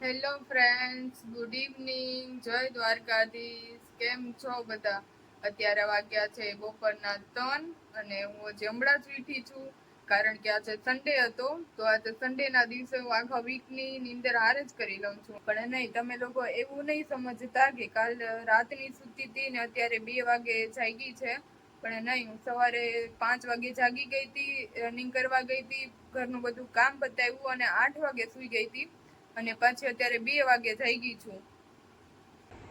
Hello friends, good evening, જય દ્વારકાધીશ. કેમ છો બધા? અત્યારે વાગ્યા છે બપોરના 3 અને હું હમણાં જ વીઠી છું કારણ કે આજે સન્ડે હતો. તો આજે સન્ડેના દિવસે હું આખા વીકની નીંદર હારે જ કરી લઉં છું. પણ નહીં, તમે લોકો એવું નહીં સમજતા કે કાલ રાતની સૂતી હતી ને અત્યારે 2 વાગે જાગી છે. પણ નહીં, હું સવારે 5 વાગે જાગી ગઈ હતી, રનિંગ કરવા ગઈ હતી, ઘરનું બધું કામ બતાવ્યું અને 8 વાગે સુઈ ગઈ હતી અને પછી અત્યારે 2 વાગે જાગી છું.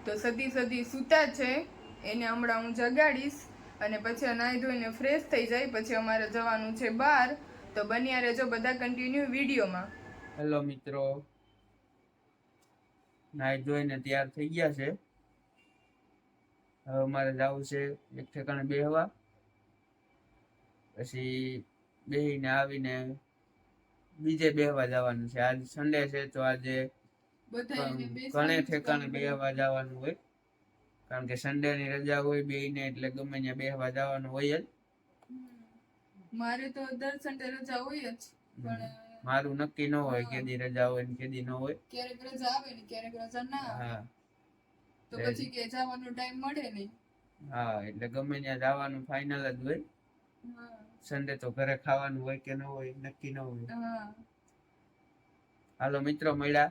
તો સદી સૂતા છે, એને હમણાં હું જગાડીશ અને પછી નાહી ધોઈને ફ્રેશ થઈ જાય. પછી અમારે જવાનું છે બહાર. તો બન્યા રહેજો બધા કન્ટિન્યુ વિડીયોમાં. હેલો મિત્રો, નાહી ધોઈને તૈયાર થઈ ગયા છે. હવે અમારે જવું છે એક ઠેકાણે બેહવા. પછી બેહીને આવીને બીજે બેહવા જવાનું છે. આજ સન્ડે છે તો આજે ઘણે ઠેકાણે બેહવા જવાનું હોય, કારણ કે સન્ડે ની રજા હોય બેયને, એટલે ગમે ત્યાં બેહવા જવાનું હોય જ. મારે તો દર સન્ડે રજા હોય જ, પણ મારું નક્કી ન હોય કેદી રજા હોય ને કેદી ન હોય. ક્યારેક રજા આવે ને ક્યારેક રજા ના આવે. તો પછી કે જવાનો ટાઈમ મળે નહીં. હા, એટલે ગમે ત્યાં જવાનું ફાઇનલ જ હોય. સન્ડે તો ઘરે ખાવાનું હોય કે ન હોય નક્કી ન હોય. હાલો મિત્રો, મળ્યા.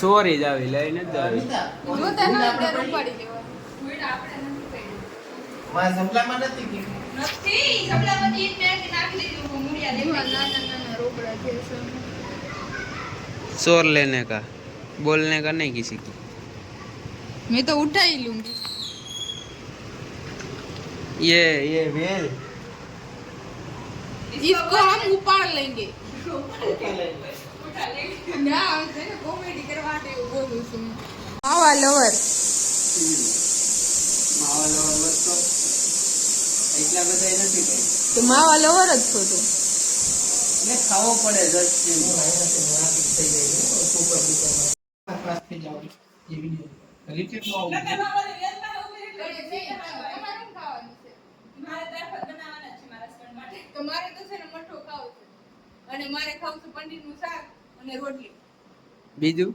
સોરી જ આવી લઈને જ આવી. चोर लेने का, बोलने का नहीं किसी की. मैं तो उठा ही लूंगी. ये वेल इसको हम उपाड़ लेंगे. ના છે ને, કોમેડી કરવા માટે એવું બોલું છું. માવા લવર તો એટલા બધા નથી કઈ. તો માવા લવર જ છો તું. એટલે ખાવો પડે 10 તમારે તો છે ને મઠો ખાવો છે અને મારે ખાવું છે પનીરનું શાક અને રોટલી. બીજું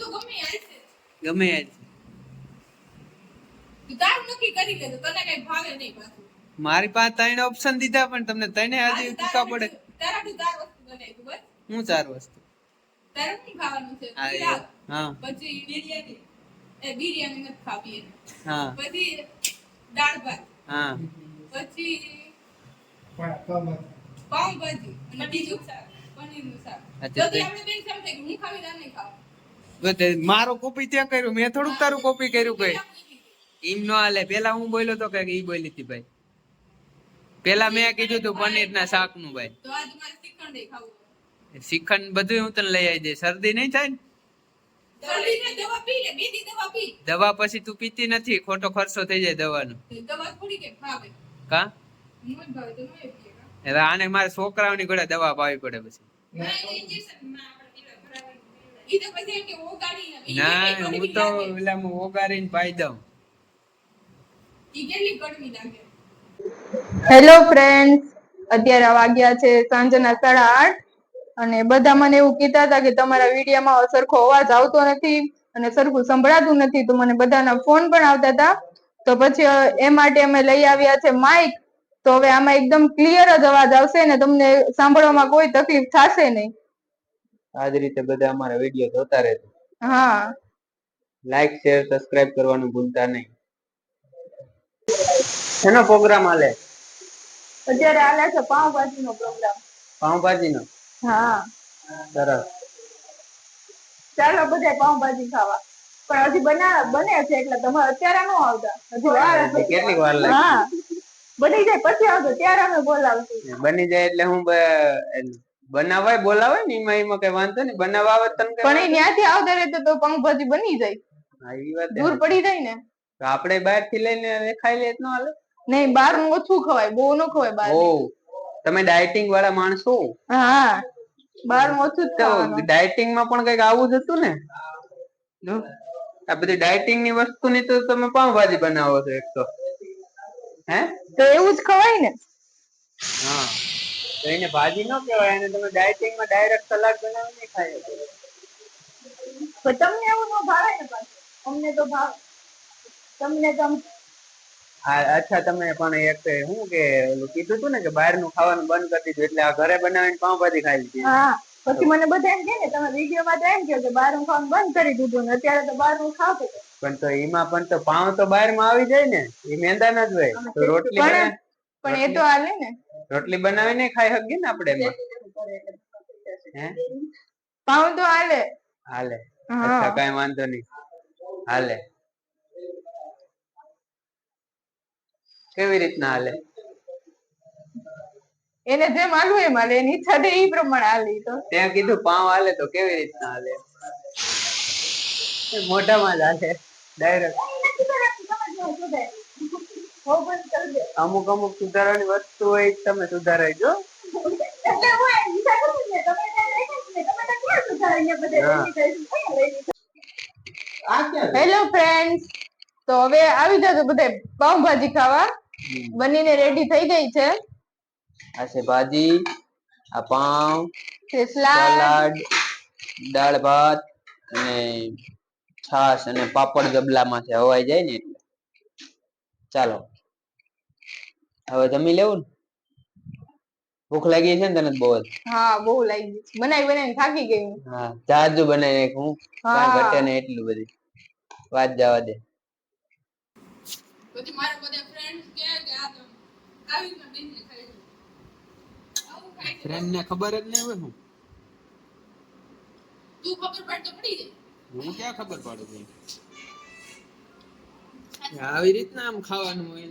તો ગમે યાર છે. ગમે યાર. તું તાર નક્કી કરી લે, તો તને કઈ ભાવે નહીં પાછું. મારી પાસે 3 ઓપ્શન દીધા, પણ તમને 3 હજી ટૂંકા પડે. તારા વસ્તુ બનાવી બસ. હું 4 વસ્તુ. તારે શું ખાવાનું છે? હા. પછી બિરયાની. બિરયાની નથી ખાવી. હા. પછી દાળ ભાત. હા. પછી પાવભાજી અને બીજું શાક, પનીરનું શાક. તો આપણે બેન કેમ થાય હું ખાવી ના નહીં ખાવ. મારો કોપી ત્યાં કર્યું, મેં થોડુંક તારું કોપી કર્યું. કઈ એમ નો હાલે. પેલા હું બોલ્યો તો કે ઈ બોલી હતી ભાઈ. પેલા મેં કીધું તું પનીરના શાક નું ભાઈ. તો આજ મારે શ્રીખંડ ખાવું. શ્રીખંડ બધું હું તને લઈ આવી દે. શરદી નહીં થાય ને? દવા પી લે, બીજી દવા પી. દવા પછી તું પીતી નથી, ખોટો ખર્ચો થઈ જાય દવાનો. દવા થોડી કે ભાવે. કા મોજ ભાવે તો નઈ પીએ. એટલે આને મારે છોકરાઓની ઘોડે દવા પાવી પડે પછી. ના, હું તો પેલા ઓગારીને પાઈ દઉં. હેલો ફ્રેન્ડ્સ, અત્યારે વાગ્યા છે સાંજના 8:30 અને બધા મને એવું કહેતા હતા કે તમારા વિડીયોમાં સરખો અવાજ આવતો નથી અને સરખું સંભળાતું નથી. તો મને બધાના ફોન પણ આવતા હતા. તો પછી એ માટે અમે લઈ આવ્યા છે માઇક. તો હવે આમાં એકદમ ક્લિયર જ અવાજ આવશે ને તમને સાંભળવામાં કોઈ તકલીફ થશે નહીં. આ જ રીતે બધા અમારા વિડીયો જોતા રહેજો. હા લાઈક શેર સબસ્ક્રાઇબ કરવાનું ભૂલતા નહીં. એનો પ્રોગ્રામ હાલે અત્યારે હાલે છે પાવભાજી નો પ્રોગ્રામ. પાવભાજી નો? હા સરસ. ચાલો બધા પાવભાજી ખાવા. પણ હજી બને છે એટલે તમારે અત્યારે ન આવતા. હજી વાર છે. કેટલી વાર લાગશે? હા બની જાય પછી આવજો ત્યારે અમે બોલાવશું. બની જાય એટલે હું બનાવાય બોલાવાય ને એમાં કઈ વાંધો નહીં. બનાવવા આવે તને પણ એ ત્યાંથી આવતા રહેતો તો પાવભાજી બની જાય. હા ઈ વાત દૂર પડી જાય ને. તો આપણે બહાર થી લઈને ખાઈ લઈએ તો ન હાલે? નહીં બહાર નું ઓછું ખવાય, બહુ ન ખવાય બહાર. ઓ તમે ડાયટિંગ વાળા માણસો? હા બહાર નું ઓછું જ ખાવાનું. ડાયટિંગ માં પણ કઈક આવું જ હતું ને? આ બધી ડાયટિંગ ની વસ્તુ ની તો તમે પાવભાજી બનાવો છો એક તો. હે તો એવું જ ખવાય ને. હા તો એને ભાજી ન કહેવાય. એને તમે ડાયટિંગ માં ડાયરેક્ટ સલાડ બનાવીને ખાઈ શકો. પણ તમને એવું ન ભાવે ને પાછું. અમને તો ભાવે. તમને તો અચ્છા તમે પણ એક શું કે ઓલું કીધું હતું ને કે બહાર નું ખાવાનું બંધ કરી દીધું એટલે આ ઘરે બનાવીને પાવભાજી ખાઈ લીધી. હા પછી મને બધા એમ કે ને તમે વિડીયો માં તો એમ કહો કે બહાર નું ખાવાનું બંધ કરી દીધું ને અત્યારે તો બહાર નું ખાવ છો. પણ તો એમાં પણ તો પાવ તો બહાર માં આવી જાય ને. એ મેંદા ના જ હોય તો રોટલી પણ એ તો હાલે ને. રોટલી બનાવીને ખાઈ શકીએ ને આપણે એમાં. હે પાવ તો હાલે. હાલે. અચ્છા કઈ વાંધો નહીં હાલે. કેવી રીતના હાલે? એને જેમ હાલવું એમ હાલે. એની ઈચ્છા થાય એ પ્રમાણે હાલે. તો ત્યાં કીધું પાવ હાલે તો કેવી રીતના હાલે? મોઢામાં જ હાલે ડાયરેક્ટ. અમુક અમુક સુધારવાની વસ્તુ હોય તમે સુધારાઈ જો. હેલો ફ્રેન્ડ્સ, તો હવે આવી જાજો બધા પાવભાજી ખાવા. બનીને રેડી થઈ ગઈ છે. આ છે ભાજી, આ પાવ, સલાડ, દાળ ભાત અને છાશ અને પાપડ ડબલામાં છે હવાઈ જાય ને એટલે. ચાલો હવે જમી લેવું ને? ભૂખ લાગી છે ને તને બહુ જ? હા બહુ લાગી છે. બનાવી બનાવીને થાકી ગઈ. હા જાજુ બનાવી નાખ. હું કાંઈ ઘટે ને એટલું બધી વાત જવા દે. પછી મારા બધા ફ્રેન્ડ્સ કહે કે આ તો આવી રીતના બેસીને ખાઈ લો. ફ્રેન્ડ ને ખબર જ નહીં હોય. હું તું ખબર પડે તો પડી જાય. હું ક્યાં ખબર પાડું ભાઈ? આવી રીતના આમ ખાવાનું હોય.